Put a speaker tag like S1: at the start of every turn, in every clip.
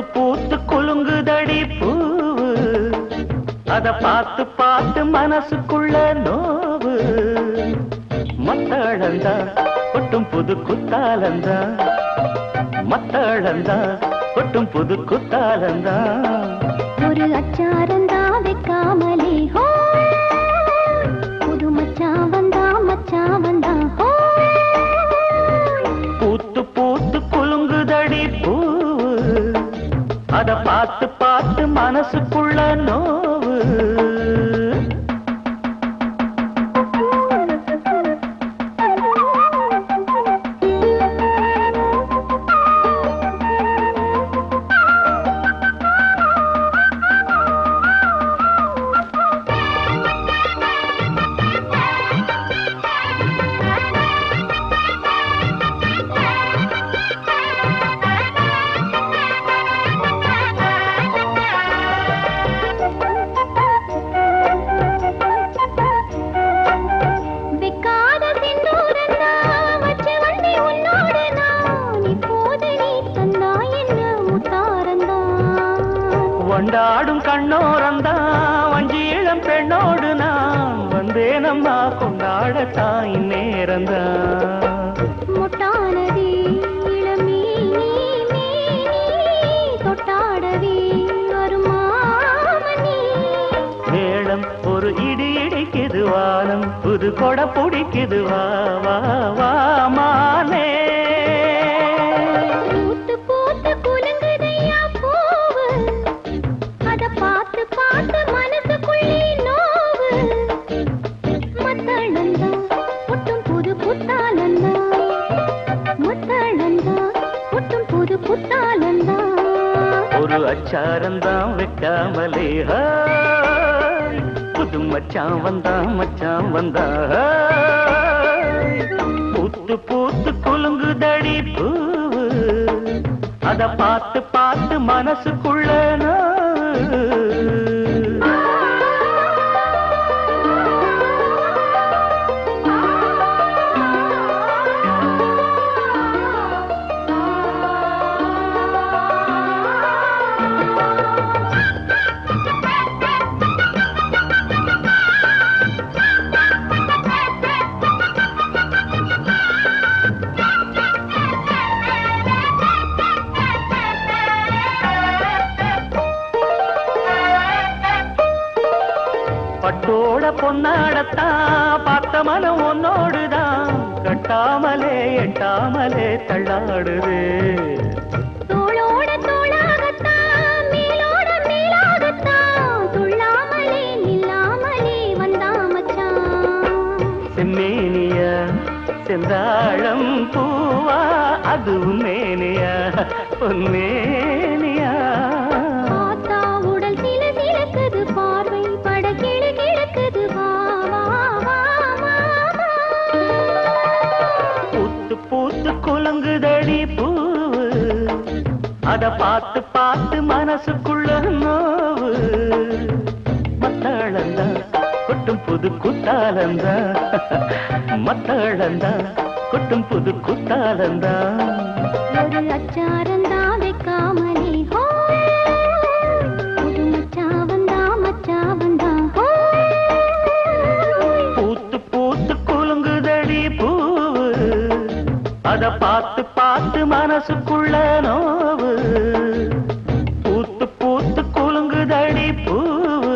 S1: பூத்து பூத்து குலுங்குதடி பூவு, அத பார்த்து பார்த்து மனசுக்குள்ள நோவு. மத்தளந்தா கொட்டும் புது குத்தாலந்தா, மத்தளந்தா கொட்டும் புது குத்தாலந்தா.
S2: ஒரு அச்சாரந்தா வைக்காமலே ஹோ, புது மச்சான் வந்தா மச்சான் வந்தா ஹோ.
S1: பூத்து பூத்து குலுங்குதடி பூவு, அத பார்த்து பார்த்து மனசுக்குள்ள நோவு. கொண்டாடும் கண்ணோரந்தா வஞ்சி இளம் பெண்ணோடு நான் வந்தேனம்மா கொண்டாடத்தான் இந்நேரந்தா.
S2: முட்டானதே இளமீ தொட்டாடவே வருமாமணி.
S1: மேளம் ஒரு இடி இடிக்குது, வானம் புது கொடை பிடிக்குது, வா வா வா மானே.
S2: பார்த்து பார்த்து மனசுக்குள்ளே நோவு. மத்தளந்தா ஒட்டும் புது புத்தாலந்தா, மத்தளந்தா ஒட்டும் புது புத்தாலந்தா.
S1: ஒரு அச்சாரந்தான் வைக்காமலே புது மச்சான் வந்தா மச்சான் வந்தா. பூத்து பூத்து குலுங்குதடி பூவு, அத பார்த்து பார்த்து மனசுக்குள்ள பட்டோட பொன்னாடத்தான் பார்த்த மனம் உன்னோடுதான், கட்டாமலே எட்டாமலே தள்ளாடுது.
S2: தோளோட தோளாகத்தான் மேலோட மேலாகத்தான், துள்ளாமலே நில்லாமலே வந்தா மச்சான்.
S1: செம்மேனியா செந்தாழம் பூவா, அதுவும் மேனியா பொன்மேனியா.
S2: பார்த்தா உடல் சில சிலக்குது, பார்வை பட கிழ கிழக்குது, வா வா வா வா.
S1: பூத்து பூத்து குலுங்குதடி பூவு, அத பார்த்து பார்த்து மனசுக்குள்ள நோவு. மத்தளந்தா கொட்டும் புது குத்தாலந்தா, மத்தளந்தா கொட்டும் புது குத்தாலந்தா.
S2: ஒரு அச்சாரந்தா வைக்காமலே ஹோ, புது மச்சான் வந்தா மச்சான் வந்தா ஹோ.
S1: பூத்து பூத்து குலுங்குதடி பூவு, அத பார்த்து பார்த்து மனசுக்குள்ள நோவு. பூத்து பூத்து குலுங்குதடி பூவு,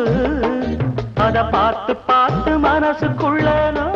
S1: அத பார்த்து பார்த்து மனசுக்குள்ள நோவு.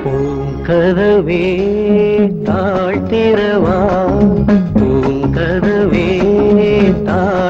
S1: பூங்கதவே தாழ்த்திரவா, பூங்கதவே தாழ்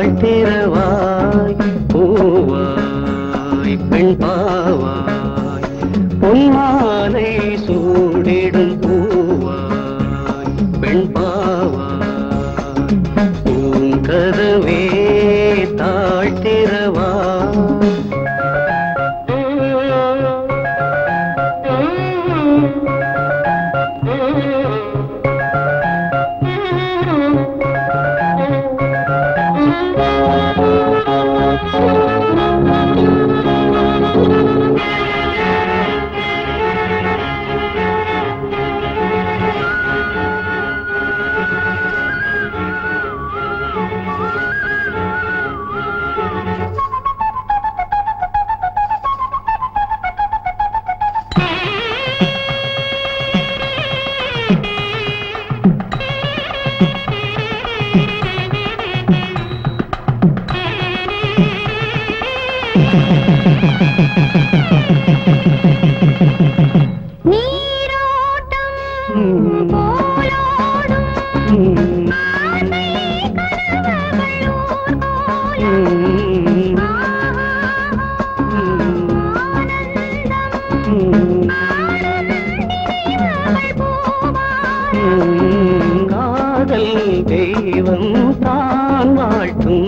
S1: காதல் தெய்வம் தான் வாழ்த்தும்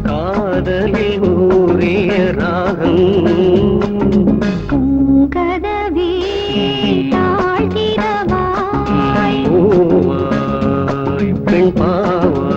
S1: காதலில் ஊறிய ராகம்
S2: கதவே தாழ்த்திரவாய்
S1: பூவாய் பெண் பாவாய்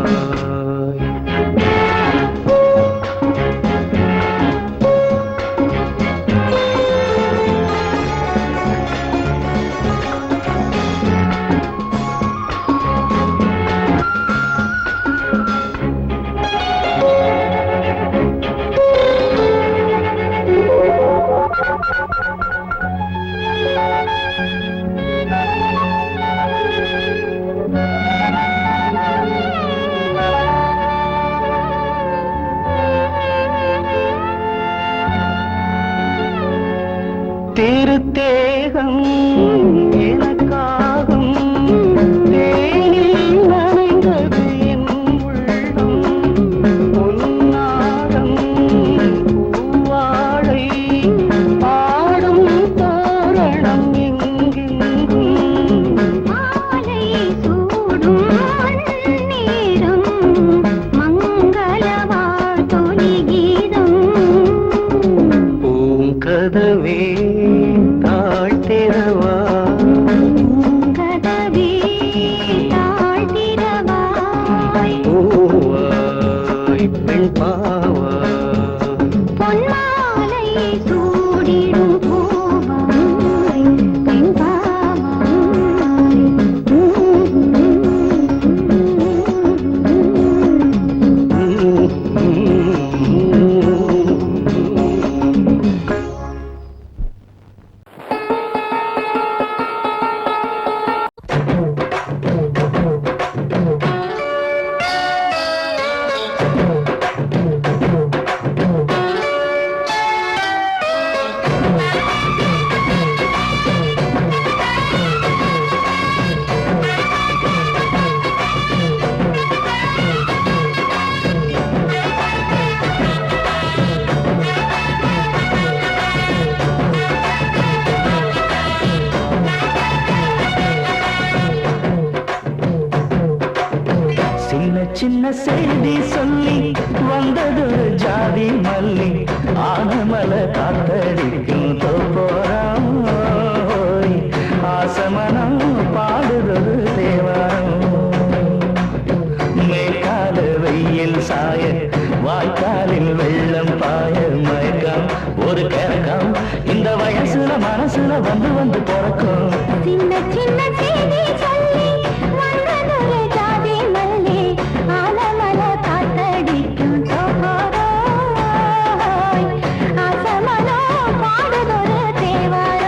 S1: திருத்தேகம் எனக்காகும் தேனில் நனைந்தது என் உள்ளம் பொன்னாகம் பூவாழை ஆடும் தோரணம் எங்கெங்கும்
S2: மாலை சூடும் நேரம் மங்கள வாழ்த்தொலி கீதம்
S1: பூங்கதவே
S2: கதவே தாழ்த்திரவாய்
S1: பூவாய் பெண் பாவாய்
S2: பொன்மாலை சூடிடும் பூவாய் பெண் பாவாய்
S1: சின்ன செய்தி சொல்லி வந்தது ஜாதி மல்லி ஆனமல காத்தடிக்கும் தோப்போரம் ஆசமனம் பாடுறது தேவாரம் மேற்கால வெயில் சாய வாய்க்காலில் வெள்ளம் பாய மயக்கம் ஒரு கரக்கம் இந்த வயசுல மனசுல வந்து வந்து பிறக்கும்
S2: சின்ன சின்ன செய்தி சொல்லி வந்ததொரு ஜாதி மல்லி ஆலமல காத்தடிக்கும் தோப்போராய் ஆசமனோ பாடுதொரு தேவாரம்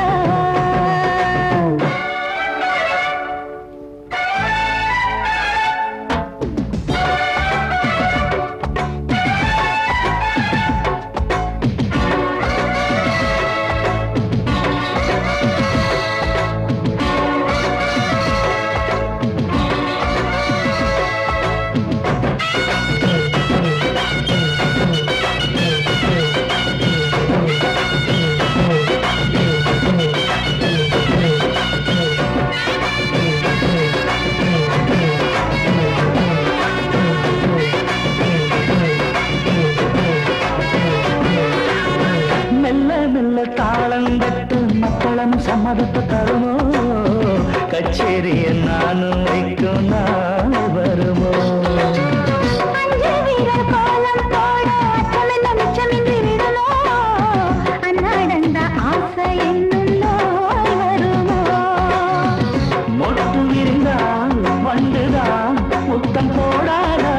S1: தாளந்தட்டு மக்களும் சம்மதத்தை தருமோ கச்சேரிய நானும் வைக்கும் நாள் வருமோ மொட்டு விரிந்தான் வண்டுதான் முத்தம் போடாதா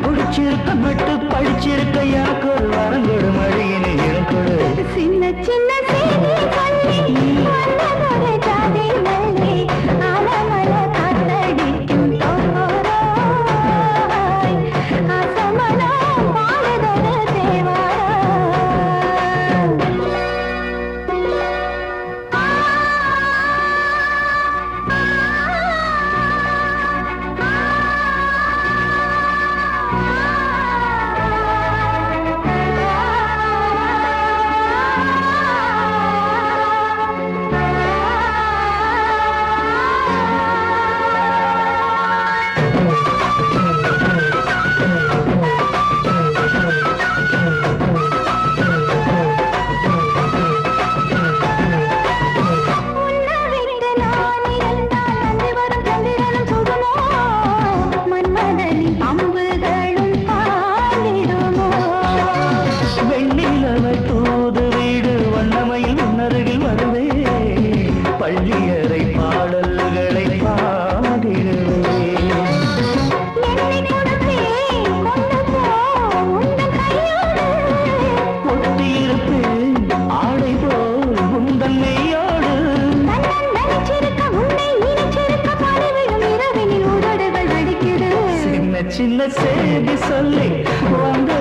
S1: பிடிச்சிருக்க மட்டு படிச்சிருக்க எனக்கு ஒரு வரங்கொடு மழையினை இருக்கொடு
S2: சின்ன சின்ன
S1: பள்ளியறை பாடல்களை பாடிடுவேன்.
S2: என்னை கொடுத்தேன் கொண்டு போ உந்தன் கையோடு
S1: ஒட்டியிருப்பேன் ஆடை போல் உந்தன் மெய்யோடு.
S2: கண்ணன் நினைச்சிருக்க உன்னை இனிச்சிருக்க பறவையும் இரவினில் உதடுகள் வெடிக்குது.
S1: சின்ன சின்ன செய்தி சொல்லி வந்து